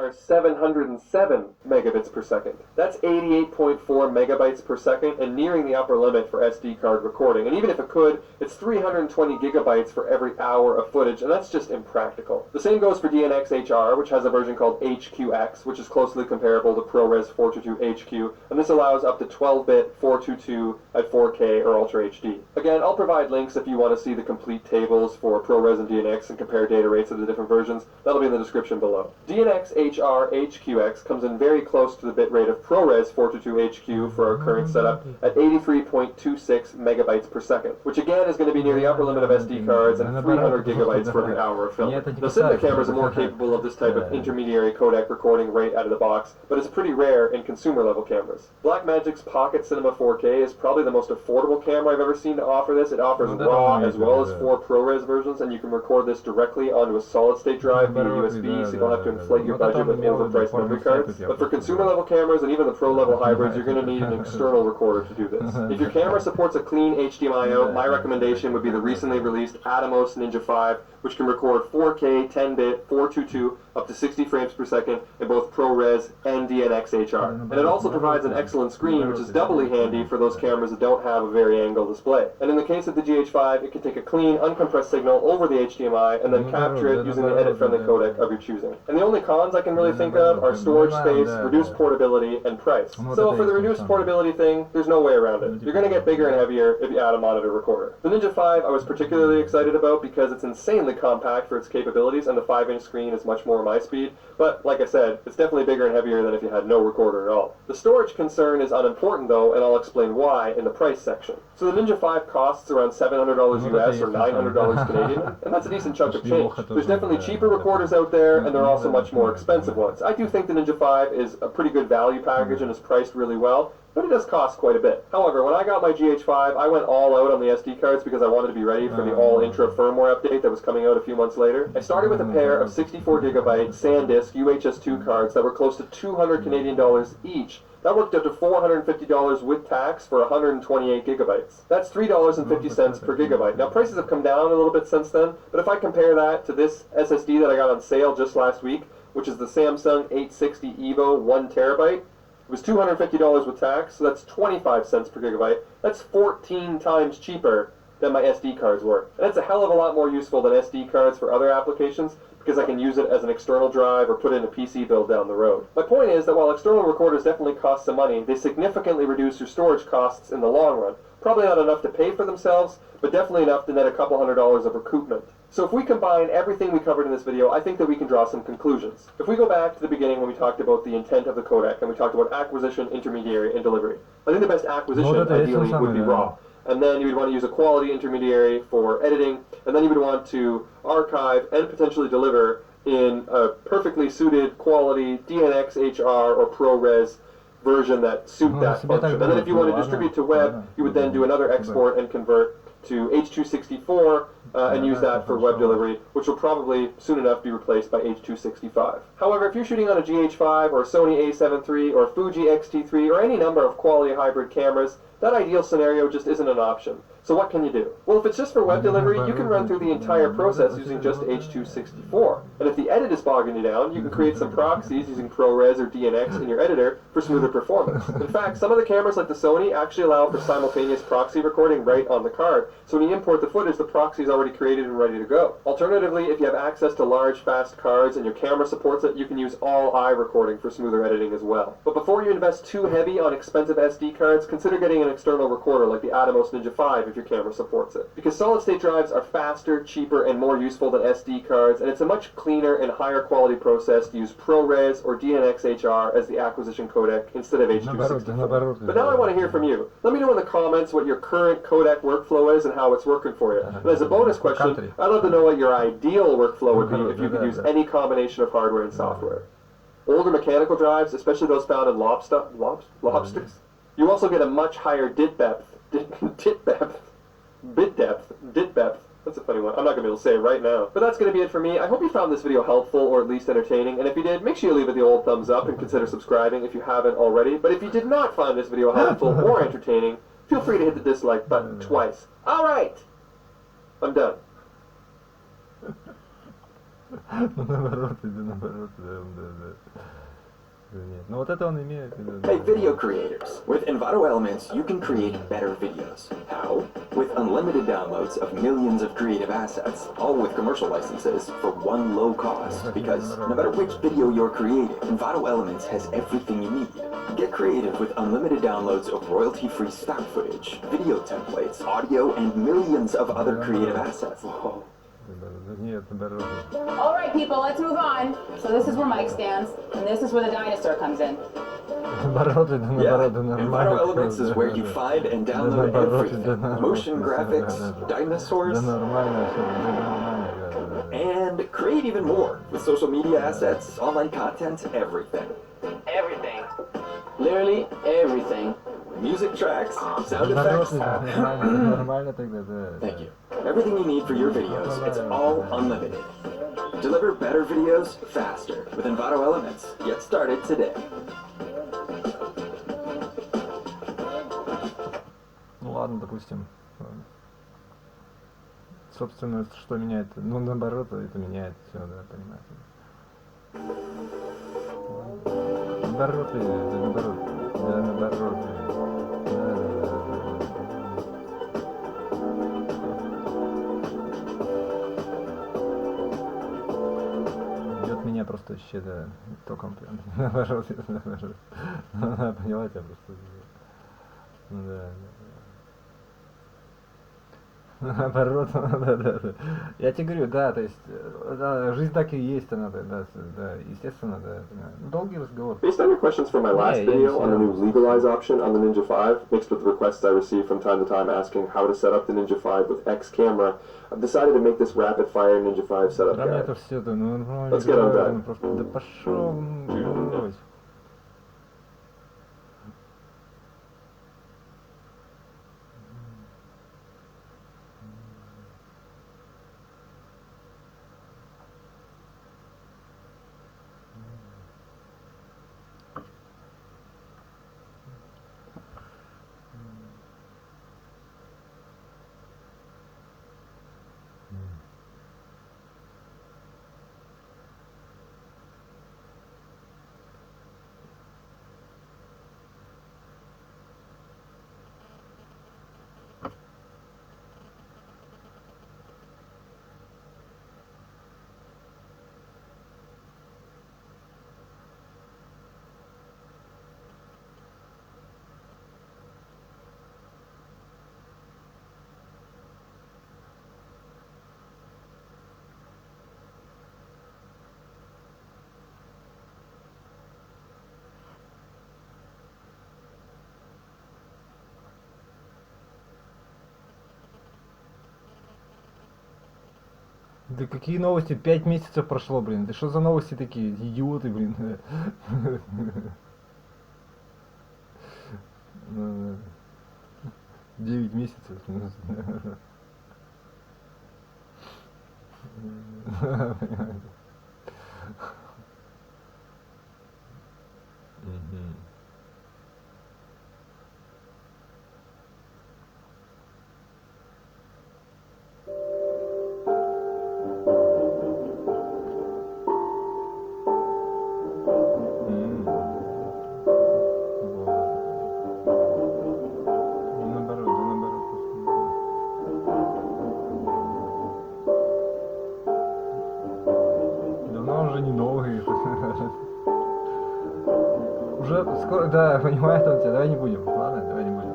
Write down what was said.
are 707 megabits per second. That's 88.4 megabytes per second and nearing the upper limit for SD card recording. And even if it could, it's 320 gigabytes for every hour of footage, and that's just impractical. The same goes for DNxHR, which has a version called HQX, which is closely comparable to ProRes 422HQ, and this allows up to 12-bit 422 at 4K or Ultra HD. Again, I'll provide links if you want to see the complete tables for ProRes and DNx and compare data rates of the different versions. That'll be in the description below. DNxHR HQX comes in very close to the bitrate of ProRes 422HQ for our current setup at 83.26 megabytes per second, which again is going to be near the upper limit of SD cards and 300 gigabytes for every hour of film. Now, cinema cameras are more capable of this type of intermediary codec recording right out of the box, but it's pretty rare in consumer-level cameras. Blackmagic's Pocket Cinema 4K is probably the most affordable camera I've ever seen to offer this. It offers RAW as well as 4 ProRes versions, and you can record this directly onto a solid-state drive via USB, so you don't have to inflate your budget with overpriced memory cards. But for consumer-level cameras and even the pro-level hybrids, you're going to need an external recorder to do this. If your camera supports a clean HDMI out, my recommendation would be the recently released Atomos Ninja 5, which can record 4K 10-bit 422 up to 60 frames per second in both ProRes and DNxHR. And it also provides an excellent screen, which is doubly handy for those cameras that don't have a vari-angle display. And in the case of the GH5, it can take a clean, uncompressed signal over the HDMI and then capture it using the edit-friendly codec of your choosing. And the only cons I can really think of are storage space, reduced portability, and price. So for the reduced portability thing, there's no way around it. You're going to get bigger and heavier if you add a monitor recorder. The Ninja 5 I was particularly excited about because it's insanely compact for its capabilities, and the 5-inch screen is much more my speed, but like I said, it's definitely bigger and heavier than if you had no recorder at all. The storage concern is unimportant though, and I'll explain why in the price section. So the Ninja 5 costs around $700 US or $900 Canadian, and that's a decent chunk of change. There's definitely cheaper recorders out there, and there are also much more expensive ones. I do think the Ninja 5 is a pretty good value package and is priced really well, but it does cost quite a bit. However, when I got my GH5, I went all out on the SD cards because I wanted to be ready for the all-intra firmware update that was coming out a few months later. I started with a pair of 64GB SanDisk UHS-2 cards that were close to 200 Canadian dollars each. That worked out to $450 with tax for 128 gigabytes. That's $3.50 per gigabyte. Now, prices have come down a little bit since then, but if I compare that to this SSD that I got on sale just last week, which is the Samsung 860 EVO 1 terabyte, it was $250 with tax, so that's 25 cents per gigabyte. That's 14 times cheaper than my SD cards were. And that's a hell of a lot more useful than SD cards for other applications because I can use it as an external drive or put it in a PC build down the road. My point is that while external recorders definitely cost some money, they significantly reduce your storage costs in the long run. Probably not enough to pay for themselves, but definitely enough to net a couple $100 of recoupment. So if we combine everything we covered in this video, I think that we can draw some conclusions. If we go back to the beginning when we talked about the intent of the codec and we talked about acquisition, intermediary, and delivery, I think the best acquisition ideally would be raw. And then you would want to use a quality intermediary for editing, and then you would want to archive and potentially deliver in a perfectly suited quality DNxHR or ProRes version that suit that function. And then if you want to distribute to web, you would then do another export and convert to H.264 and use that for web delivery, which will probably soon enough be replaced by H.265. However, if you're shooting on a GH5 or a Sony A7 III or Fuji X-T3 or any number of quality hybrid cameras, that ideal scenario just isn't an option. So what can you do? Well, if it's just for web delivery, you can run through the entire process using just H.264. And if the edit is bogging you down, you can create some proxies using ProRes or DNx in your editor for smoother performance. In fact, some of the cameras like the Sony actually allow for simultaneous proxy recording right on the card. So when you import the footage, the proxy is already created and ready to go. Alternatively, if you have access to large, fast cards and your camera supports it, you can use all-eye recording for smoother editing as well. But before you invest too heavy on expensive SD cards, consider getting an external recorder like the Atomos Ninja 5 if your camera supports it. Because solid-state drives are faster, cheaper, and more useful than SD cards, and it's a much cleaner and higher quality process to use ProRes or DNxHR as the acquisition codec instead of H.264. But now I want to hear from you. Let me know in the comments what your current codec workflow is and how it's working for you. And as a bonus question, I'd love to know what your ideal workflow would be if you could use any combination of hardware and software. Older mechanical drives, especially those found in lobsters, you also get a much higher bit depth. That's a funny one. I'm not going to be able to say it right now. But that's going to be it for me. I hope you found this video helpful or at least entertaining. And if you did, make sure you leave it the old thumbs up and consider subscribing if you haven't already. But if you did not find this video helpful or entertaining, feel free to hit the dislike button twice. Alright! I'm done. Ну наоборот, да наоборот, да. Нет. Ну вот это он имеет. Hey video creators, with Envato Elements you can create better videos. How? With unlimited downloads of millions of creative assets, all with commercial licenses for one low cost. Because no matter which video you're creating, Envato Elements has everything you need. Get creative with unlimited downloads of royalty-free stock footage, video templates, audio, and millions of other creative assets. Whoa. All right, people, let's move on. So this is where Mike stands, and this is where the dinosaur comes in. Yeah, Envato Elements is where you find and download everything. Motion graphics, dinosaurs, and create even more with social media assets, online content, everything. Everything. Literally everything. Music tracks, sound effects. Thank you. Everything you need for your videos, it's all unlimited. Deliver better videos faster with Envato Elements. Get started today. Ну ладно, допустим. Собственно, что меняет? Ну наоборот, это меняет все, да, понимаете. Наоборот, наоборот, да, наоборот. Бьет меня просто вообще, да, током прям. Наоборот, наоборот. Поняла тебя просто. Да. Наоборот, да. Я тебе говорю, да, то есть, да, жизнь так и есть, она, да, естественно, да. Долгий разговор. Based on your questions from my last video on the new legalize option on the Ninja 5, mixed with requests I receive from time to time asking how to set up the Ninja 5 with X camera, I've decided to make this rapid fire Ninja 5 setup Да, мне guide. это все, ну, Let's get on that. просто, да пошел, Да какие новости? 5 месяцев прошло, блин. Да что за новости такие? Идиоты, блин. 9 месяцев. Уже скоро, да, понимает он тебя, давай не будем, ладно, давай не будем.